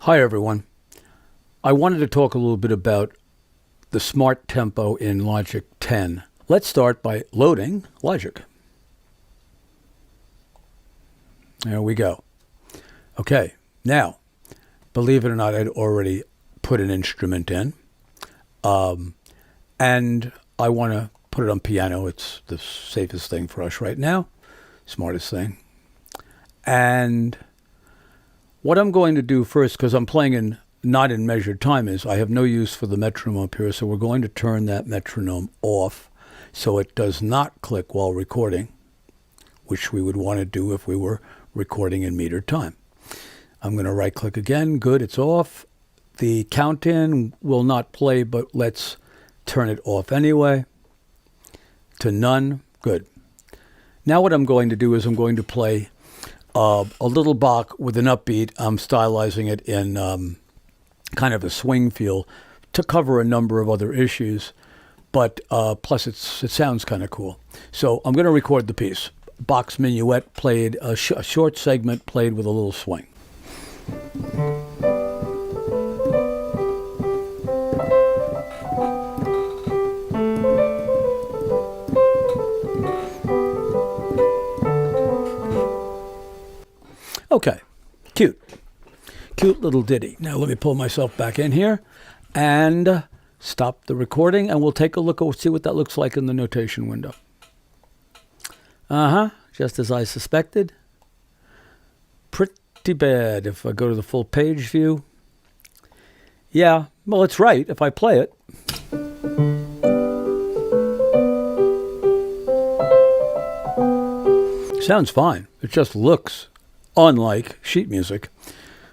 Hi everyone. I wanted to talk a little bit about the smart tempo in Logic 10. Let's start by loading Logic. There we go. Okay, now, believe it or not, I'd already put an instrument in. And I want to put it on piano. It's the safest thing for us right now, smartest thing. And what I'm going to do first, because I'm playing not in measured time, is I have no use for the metronome up here, so we're going to turn that metronome off so it does not click while recording, which we would want to do if we were recording in metered time. I'm going to right-click again. Good, it's off. The count-in will not play, but let's turn it off anyway. To none. Good. Now what I'm going to do is I'm going to play a little Bach with an upbeat. I'm stylizing it in kind of a swing feel to cover a number of other issues, but plus it sounds kind of cool. So I'm going to record the piece. Bach's Minuet played, a short segment played with a little swing. Okay, cute little ditty. Now let me pull myself back in here and stop the recording, and we'll take a look, see what that looks like in the notation window. Just as I suspected. Pretty bad. If I go to the full page view. Yeah, well, it's right if I play it. Sounds fine. It just looks unlike sheet music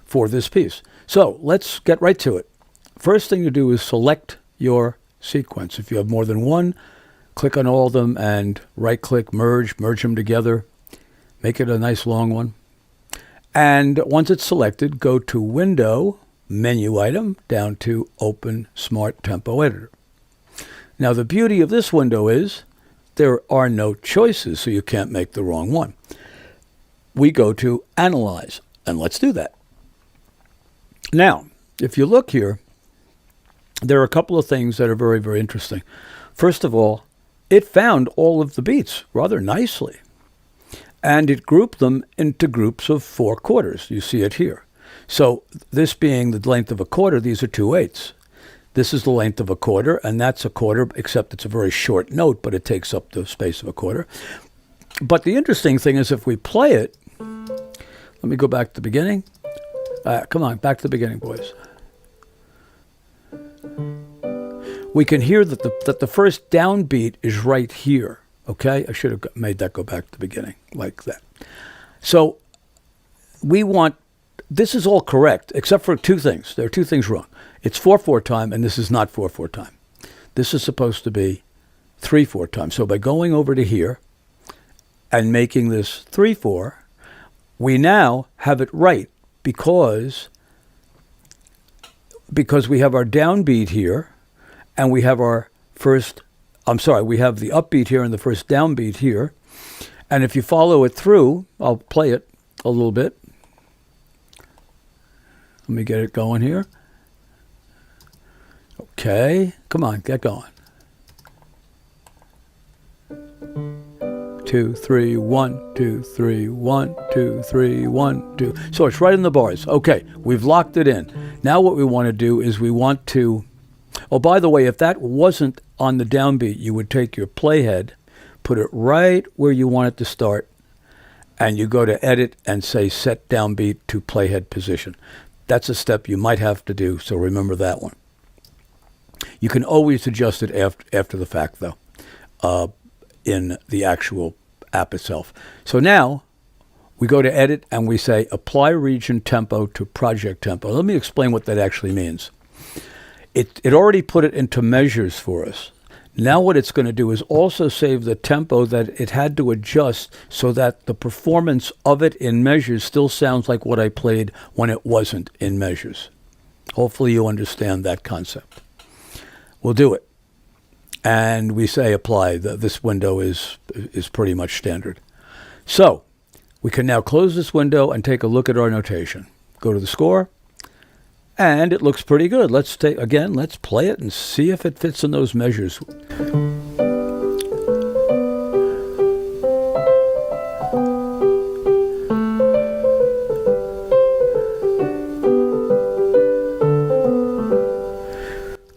for this piece. So let's get right to it. First thing to do is select your sequence. If you have more than one, click on all of them and right-click, merge them together. Make it a nice long one. And once it's selected, go to Window, Menu Item, down to Open Smart Tempo Editor. Now the beauty of this window is there are no choices, so you can't make the wrong one. We go to Analyze, and let's do that. Now, if you look here, there are a couple of things that are very, very interesting. First of all, it found all of the beats rather nicely, and it grouped them into groups of 4 quarters. You see it here. So this being the length of a quarter, these are 2/8. This is the length of a quarter, and that's a quarter, except it's a very short note, but it takes up the space of a quarter. But the interesting thing is if we play it, let me go back to the beginning. Come on, back to the beginning, boys. We can hear that the first downbeat is right here, okay? I should have made that go back to the beginning, like that. So this is all correct, except for 2 things. There are 2 things wrong. It's 4/4 time, and this is not 4/4 time. This is supposed to be 3/4 time. So by going over to here and making this 3/4, we now have it right because we have our downbeat here, and we have we have the upbeat here and the first downbeat here. And if you follow it through, I'll play it a little bit. Let me get it going here. Okay, come on, get going. 2, 3, 1, 2, 3, 1, 2, 3, 1, 2. So it's right in the bars. Okay, we've locked it in. Now what we want to do is we want to, oh, by the way, if that wasn't on the downbeat, you would take your playhead, put it right where you want it to start, and you go to Edit and say Set Downbeat to Playhead Position. That's a step you might have to do, so remember that one. You can always adjust it after the fact, though, in the actual app itself. So now we go to Edit and we say Apply Region Tempo to Project Tempo. Let me explain what that actually means. It already put it into measures for us. Now what it's going to do is also save the tempo that it had to adjust so that the performance of it in measures still sounds like what I played when it wasn't in measures. Hopefully you understand that concept. We'll do it. And we say apply. This window is pretty much standard. So we can now close this window and take a look at our notation. Go to the score, And it looks pretty good. Let's play it and see if it fits in those measures.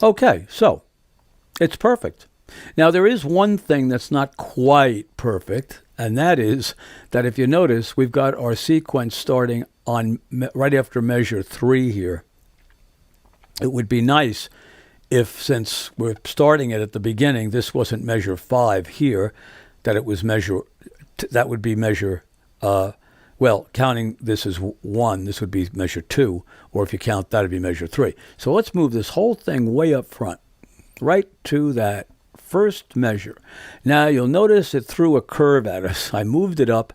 Okay, so it's perfect. Now, there is one thing that's not quite perfect, and that is that if you notice, we've got our sequence starting on right after measure 3 here. It would be nice if, since we're starting it at the beginning, this wasn't measure 5 here, that it was that would be measure, counting this as 1, this would be measure 2, or if you count that, it'd be measure 3. So let's move this whole thing way up front, right to that first measure. Now, you'll notice it threw a curve at us. I moved it up.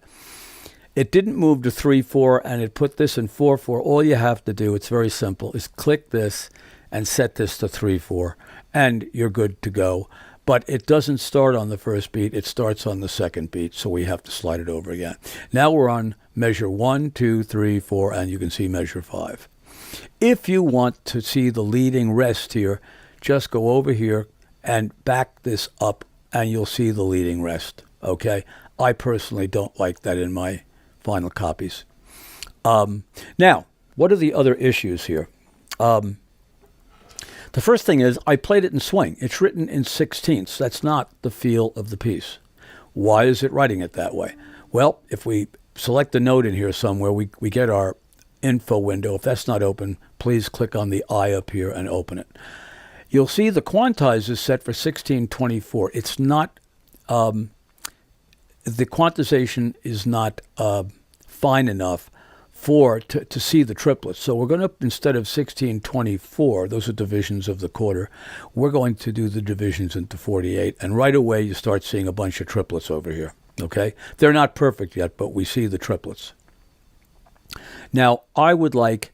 It didn't move to 3/4, and it put this in 4/4. All you have to do, it's very simple, is click this and set this to 3/4, and you're good to go. But it doesn't start on the first beat. It starts on the second beat, so we have to slide it over again. Now we're on measure 1, 2, 3, 4, and you can see measure 5. If you want to see the leading rest here, just go over here and back this up, and you'll see the leading rest, okay? I personally don't like that in my final copies. Now, what are the other issues here? The first thing is I played it in swing. It's written in 16ths. That's not the feel of the piece. Why is it writing it that way? Well, if we select a note in here somewhere, we get our info window. If that's not open, please click on the eye up here and open it. You'll see the quantize is set for 1624. It's not, the quantization is not fine enough to see the triplets. So we're going to, instead of 1624, those are divisions of the quarter, we're going to do the divisions into 48. And right away you start seeing a bunch of triplets over here, okay? They're not perfect yet, but we see the triplets. Now, I would like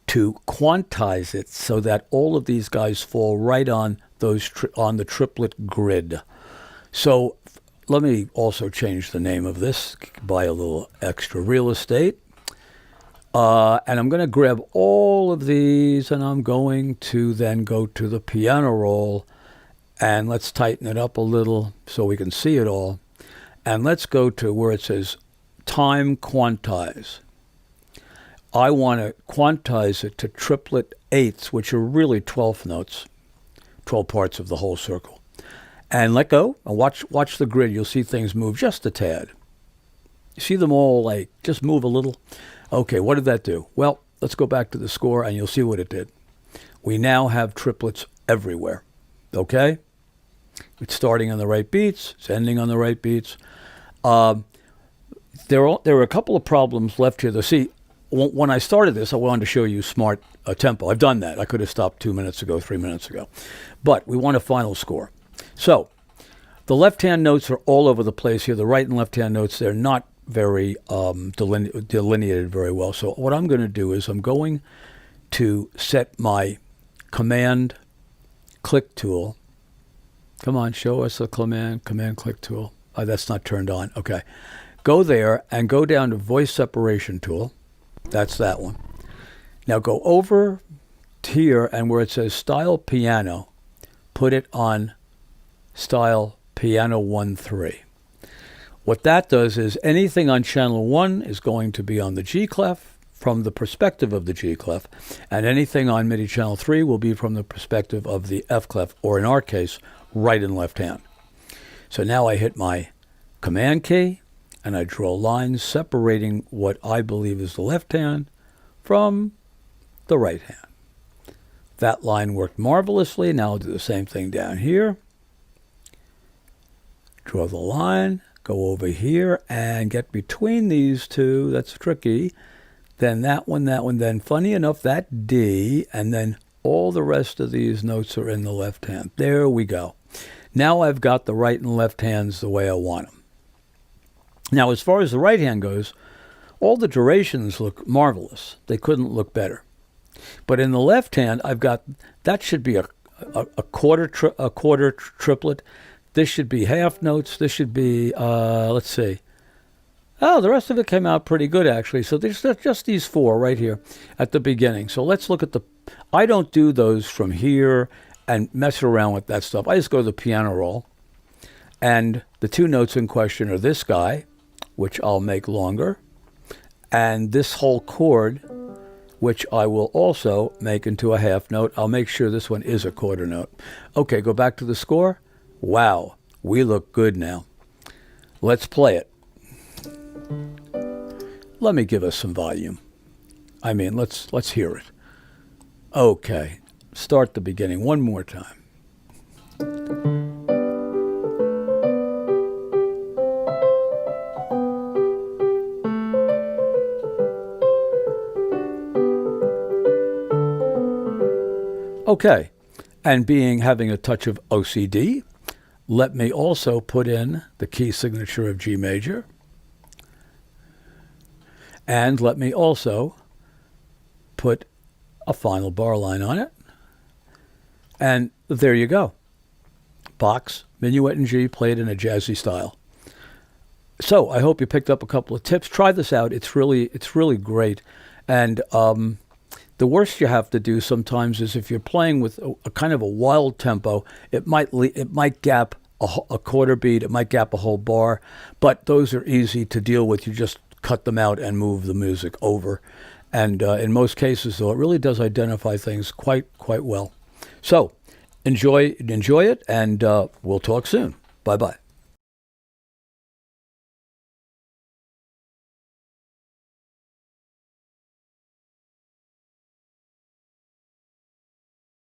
to quantize it so that all of these guys fall right on those on the triplet grid. So let me also change the name of this, buy a little extra real estate. And I'm going to grab all of these, and I'm going to then go to the piano roll, and let's tighten it up a little so we can see it all. And let's go to where it says time quantize. I want to quantize it to triplet eighths, which are really 12th notes, 12 parts of the whole circle. And let go, and watch the grid. You'll see things move just a tad. You see them all like just move a little. Okay, what did that do? Well, let's go back to the score, and you'll see what it did. We now have triplets everywhere, okay? It's starting on the right beats. It's ending on the right beats. There are a couple of problems left here. See, when I started this, I wanted to show you smart tempo. I've done that. I could have stopped 2 minutes ago, 3 minutes ago. But we want a final score. So the left-hand notes are all over the place here. The right and left-hand notes, they're not very delineated very well. So what I'm going to do is I'm going to set my command click tool. Come on, show us the command click tool. That's not turned on. Okay. Go there and go down to voice separation tool. That's that one. Now go over here, and where it says style piano, put it on style piano 1-3. What that does is anything on channel 1 is going to be on the G clef from the perspective of the G clef, and anything on MIDI channel 3 will be from the perspective of the F clef, or in our case, right and left hand. So now I hit my command key, and I draw lines separating what I believe is the left hand from the right hand. That line worked marvelously. Now I'll do the same thing down here. Draw the line, go over here, and get between these two. That's tricky. Then that one, then funny enough, that D, and then all the rest of these notes are in the left hand. There we go. Now I've got the right and left hands the way I want them. Now, as far as the right hand goes, all the durations look marvelous. They couldn't look better. But in the left hand, I've got, that should be a quarter triplet. This should be half notes. This should be, let's see. Oh, the rest of it came out pretty good, actually. So there's just these four right here at the beginning. So let's look at the I don't do those from here and mess around with that stuff. I just go to the piano roll, and the two notes in question are this guy, which I'll make longer, and this whole chord, which I will also make into a half note. I'll make sure this one is a quarter note. Okay, go back to the score. Wow, we look good now. Let's play it. Let me give us some volume. I mean, let's hear it. Okay, start the beginning one more time. Okay, and having a touch of OCD, let me also put in the key signature of G major, and let me also put a final bar line on it, and there you go. Bach's Minuet in G played in a jazzy style. So I hope you picked up a couple of tips. Try this out. It's really great, and the worst you have to do sometimes is if you're playing with a kind of a wild tempo, it might gap a quarter beat, it might gap a whole bar, but those are easy to deal with. You just cut them out and move the music over. And in most cases, though, it really does identify things quite well. So enjoy it, and we'll talk soon. Bye-bye.